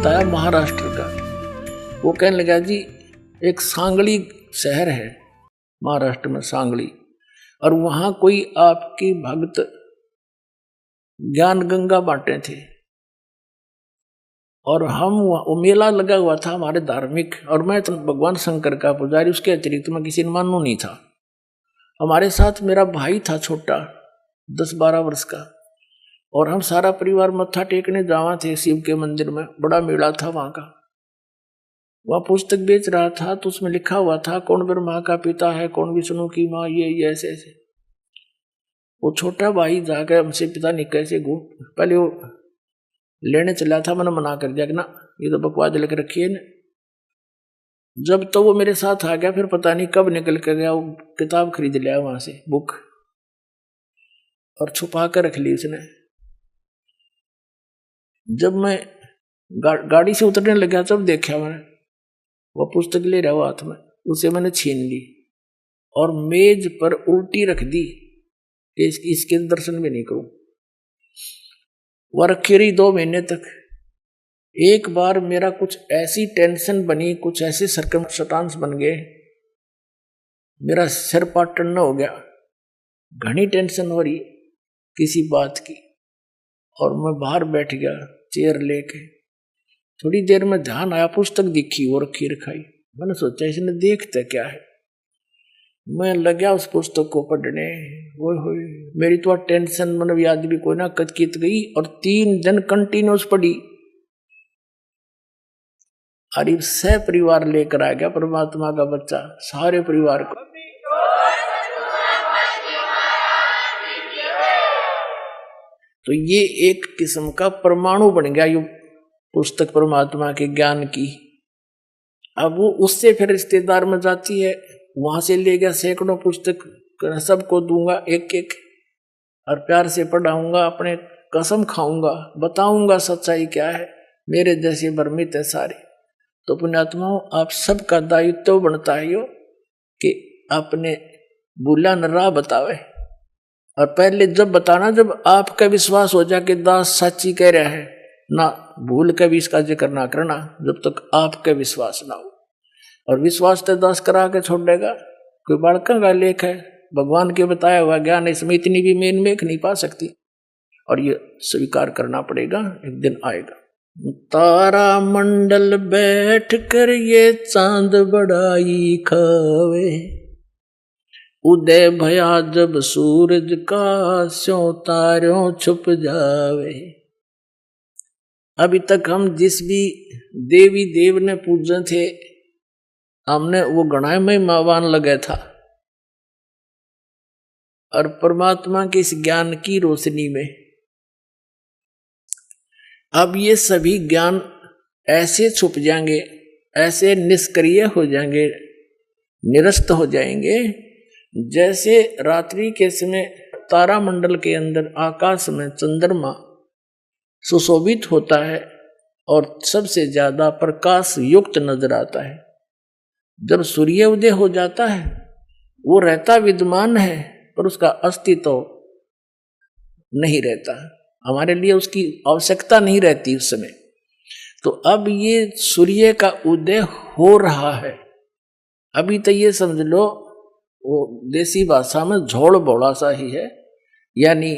बताया महाराष्ट्र का। वो कहने लगा जी एक सांगली शहर है महाराष्ट्र में, सांगली, और वहां कोई आपकी भक्त ज्ञान गंगा बांटे थे, और हम वो मेला लगा हुआ था हमारे धार्मिक, और मैं तो भगवान शंकर का पुजारी, उसके अतिरिक्त मैं किसी ने मानू नहीं था। हमारे साथ मेरा भाई था छोटा 10-12 वर्ष का, और हम सारा परिवार मत्था टेकने जावा थे शिव के मंदिर में, बड़ा मेला था वहां का। वह पुस्तक बेच रहा था तो उसमें लिखा हुआ था कौन ब्रह्मा का पिता है, कौन विष्णु की माँ, ये ऐसे ऐसे। वो छोटा भाई जाकर हमसे पिता नहीं कैसे पहले वो लेने चला था, मैंने मना कर दिया कि ना ये तो बकवास लिख रखी है ना। जब तो वो मेरे साथ आ गया, फिर पता नहीं कब निकल कर गया, वो किताब खरीद लिया वहां से, बुक, और छुपा कर रख ली उसने। जब मैं गाड़ी से उतरने लगा तब देखा मैंने वो पुस्तक ले रहा हुआ हाथ में, उसे मैंने छीन ली और मेज पर उल्टी रख दी कि इसके दर्शन भी नहीं करूं। वह रखी रही 2 महीने तक। एक बार मेरा कुछ ऐसी टेंशन बनी, कुछ ऐसे सर्कमस्टांस बन गए, मेरा सिर पाटन न हो गया, घनी टेंशन हो रही किसी बात की, और मैं बाहर बैठ गया चेयर लेके। थोड़ी देर में ध्यान आया, पुस्तक दिखी वो रखी रखाई। मैंने सोचा इसने देखता क्या है, मैं लगा उस पुस्तक को पढ़ने। वो मेरी तो टेंशन मतलब याद भी कोई ना कचकित गई, और 3 दिन कंटिन्यूस पढ़ी। अरे सह परिवार लेकर आ गया परमात्मा का बच्चा, सारे परिवार को। तो ये एक किस्म का परमाणु बन गया ये पुस्तक परमात्मा के ज्ञान की। अब वो उससे फिर रिश्तेदार में जाती है, वहां से ले गया सैकड़ों पुस्तक, सबको दूंगा एक एक, और प्यार से पढ़ाऊंगा, अपने कसम खाऊंगा, बताऊंगा सच्चाई क्या है, मेरे जैसे भ्रमित है सारे। तो पुण्यात्माओं, आप सबका दायित्व बनता है यो कि अपने भूला न राह बतावे। और पहले जब बताना, जब आपका विश्वास हो जाए कि दास सच्ची कह रहा है ना, भूल के भी इसका जिक्र ना करना जब तक आपका विश्वास ना हो। और विश्वास तो दास करा के छोड़ देगा, कोई बालका का लेख है, भगवान के बताया हुआ ज्ञान, इसमें इतनी भी मेन मेख नहीं पा सकती, और ये स्वीकार करना पड़ेगा, एक दिन आएगा। तारा मंडल बैठ कर ये चांद बड़ाई खावे, उदय भया जब सूरज का स्यों तारों छुप जावे। अभी तक हम जिस भी देवी देव ने पूजे थे, हमने वो गणाय में मावान लगे था, और परमात्मा के इस ज्ञान की रोशनी में अब ये सभी ज्ञान ऐसे छुप जाएंगे, ऐसे निष्क्रिय हो जाएंगे, निरस्त हो जाएंगे, जैसे रात्रि के समय तारामंडल के अंदर आकाश में चंद्रमा सुशोभित होता है और सबसे ज्यादा प्रकाश युक्त नजर आता है। जब सूर्य उदय हो जाता है, वो रहता विद्यमान है पर उसका अस्तित्व नहीं रहता, हमारे लिए उसकी आवश्यकता नहीं रहती उस समय। तो अब ये सूर्य का उदय हो रहा है। अभी तो ये समझ लो वो देसी भाषा में झोड़ बोड़ा सा ही है, यानी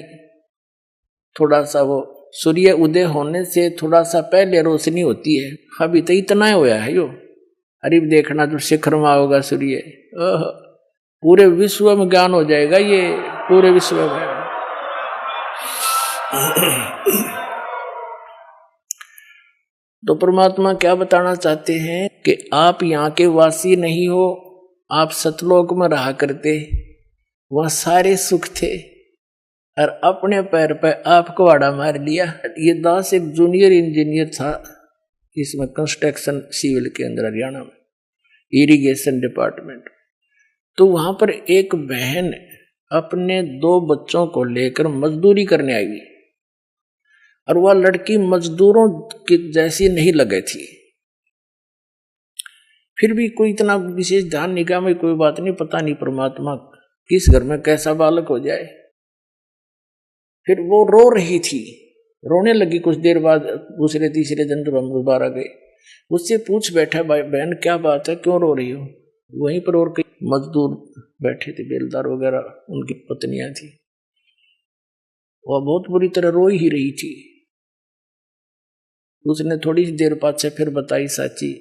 थोड़ा सा वो सूर्य उदय होने से थोड़ा सा पहले रोशनी होती है। अभी तो इतना होया है यो। अरे देखना जो शिखर में होगा सूर्य, पूरे विश्व में ज्ञान हो जाएगा, ये पूरे विश्व में। तो परमात्मा क्या बताना चाहते हैं कि आप यहाँ के वासी नहीं हो, आप सतलोक में रहा करते, वहाँ सारे सुख थे, और अपने पैर पर आपको आड़ा मार लिया। ये दास एक जूनियर इंजीनियर था इसमें, कंस्ट्रक्शन सिविल के अंदर, हरियाणा में इरिगेशन डिपार्टमेंट। तो वहां पर एक बहन अपने 2 बच्चों को लेकर मजदूरी करने आई हुई, और वह लड़की मजदूरों की जैसी नहीं लगे थी। फिर भी कोई इतना विशेष ध्यान नहीं किया, मैं कोई बात नहीं, पता नहीं परमात्मा किस घर में कैसा बालक हो जाए। फिर वो रो रही थी रोने लगी कुछ देर बाद। दूसरे तीसरे दिन जब हम दोबारा गए, उससे पूछ बैठा, बहन क्या बात है, क्यों रो रही हो? वहीं पर और कई मजदूर बैठे थे, बेलदार वगैरह, उनकी पत्नियां थी, वह बहुत बुरी तरह रो ही रही थी। उसने थोड़ी सी देर बाद से फिर बताई साची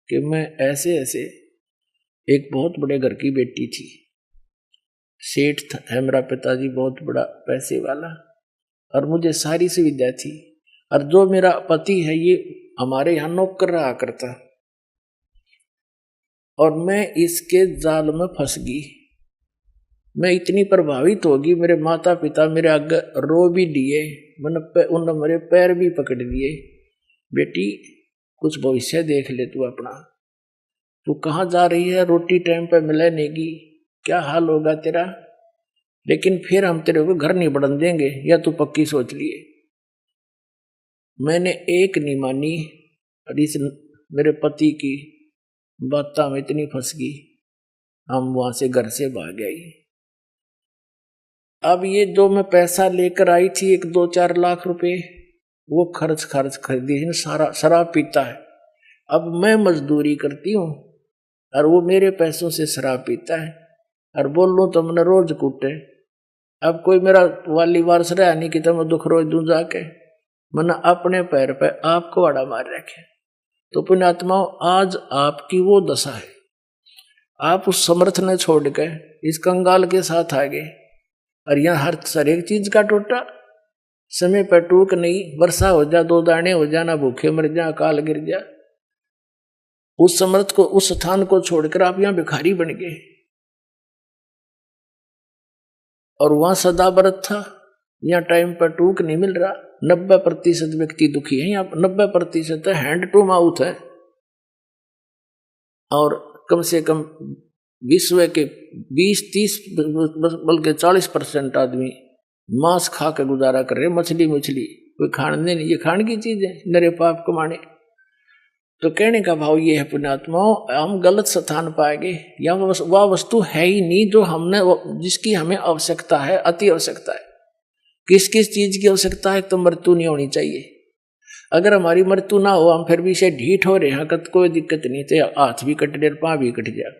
कि मैं ऐसे ऐसे एक बहुत बड़े घर की बेटी थी, सेठ है मेरा पिताजी, बहुत बड़ा पैसे वाला, और मुझे सारी सुविधा थी, और जो मेरा पति है ये हमारे यहाँ नौकर रहा करता, और मैं इसके जाल में फंस गई। मैं इतनी प्रभावित होगी, मेरे माता पिता मेरे आगे रो भी दिए, उन्होंने मेरे पैर भी पकड़ लिए, बेटी कुछ भविष्य देख ले तू अपना, तू कहाँ जा रही है, रोटी टाइम पे मिले नेगी, क्या हाल होगा तेरा, लेकिन फिर हम तेरे को घर नहीं बढ़न देंगे, या तू पक्की सोच लिए। मैंने एक नहीं मानी, और इस मेरे पति की बातों में इतनी फंस गई, हम वहां से घर से भाग गए। अब ये जो मैं पैसा लेकर आई थी 1-2-4 लाख रुपए, वो खर्च खरीदी, सारा शराब पीता है। अब मैं मजदूरी करती हूँ और वो मेरे पैसों से शराब पीता है, और बोल लूँ तो मैंने रोज कूटे। अब कोई मेरा वाली वारस रहा नहीं कि तो मैं दुख रोज दूं जाके, मैंने अपने पैर पे आपको आड़ा मार रखे। तो पुण्यात्माओं, आज आपकी वो दशा है, आप उस समर्थ ने छोड़ के इस कंगाल के साथ आ गए, और यहाँ हर एक चीज का टोटा, समय पर टूक नहीं, वर्षा हो जा, 2 दाने हो जा, ना भूखे मर जा, अकाल गिर जा। उस समर्थ को, उस स्थान को छोड़कर आप यहाँ भिखारी बन गए, और वहां सदा व्रत था, यहाँ टाइम पर टूक नहीं मिल रहा। 90% व्यक्ति दुखी है, यहाँ 90% हैंड टू माउथ है, और कम से कम विश्व के 20-30 बल्कि 40% आदमी मांस खा के गुजारा कर रहे, मछली कोई खाने नहीं, ये खाने की चीज है, नरे पाप कमाने। तो कहने का भाव ये है पुण्यात्माओं, हम गलत स्थान पाएंगे, या वह वस्तु है ही नहीं जो हमने, जिसकी हमें आवश्यकता है, अति आवश्यकता है। किस किस चीज की आवश्यकता है? तो मृत्यु नहीं होनी चाहिए। अगर हमारी मृत्यु ना हो, हम फिर भी से ढीठ हो रहे हैं, कोई दिक्कत नहीं, तो हाथ भी कट जाए, पाँव भी कट जाए,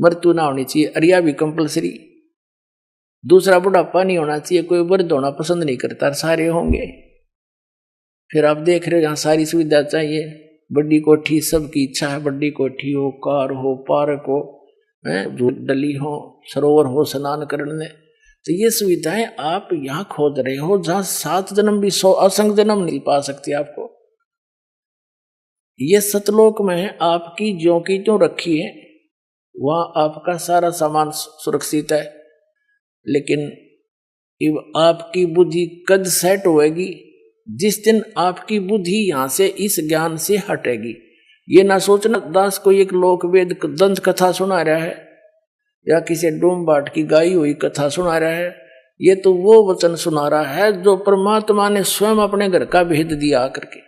मृत्यु ना होनी चाहिए। अरिया भी कंपलसरी। दूसरा, बुढ़ापा नहीं होना चाहिए, कोई वृद्ध होना पसंद नहीं करता, सारे होंगे। फिर आप देख रहे हो, यहाँ सारी सुविधा चाहिए, बड़ी कोठी, सबकी इच्छा है बड़ी कोठी हो, कार हो, पार्क हो, डली हो, सरोवर हो स्नान करने। तो ये सुविधाएं आप यहाँ खोज रहे हो, जहां 7 जन्म भी 100 असंख्य जन्म नहीं पा सकती आपको। ये सतलोक में है, आपकी ज्यों की त्यों रखी है, वहां आपका सारा सामान सुरक्षित है। लेकिन आपकी बुद्धि कद सेट होएगी जिस दिन आपकी बुद्धि यहां से इस ज्ञान से हटेगी। ये ना सोचना दास कोई एक लोक वेद दंत कथा सुना रहा है, या किसी डोम बाट की गाई हुई कथा सुना रहा है। ये तो वो वचन सुना रहा है जो परमात्मा ने स्वयं अपने घर का भेद दिया आकर के,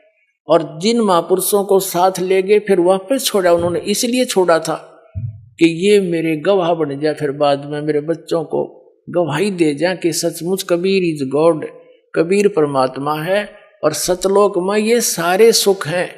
और जिन महापुरुषों को साथ ले गए फिर वापस छोड़ा। उन्होंने इसलिए छोड़ा था कि ये मेरे गवाह बन जाए, फिर बाद में मेरे बच्चों को गवाही दे जाए कि सचमुच कबीर इज गॉड, कबीर परमात्मा है, और सतलोक में ये सारे सुख हैं।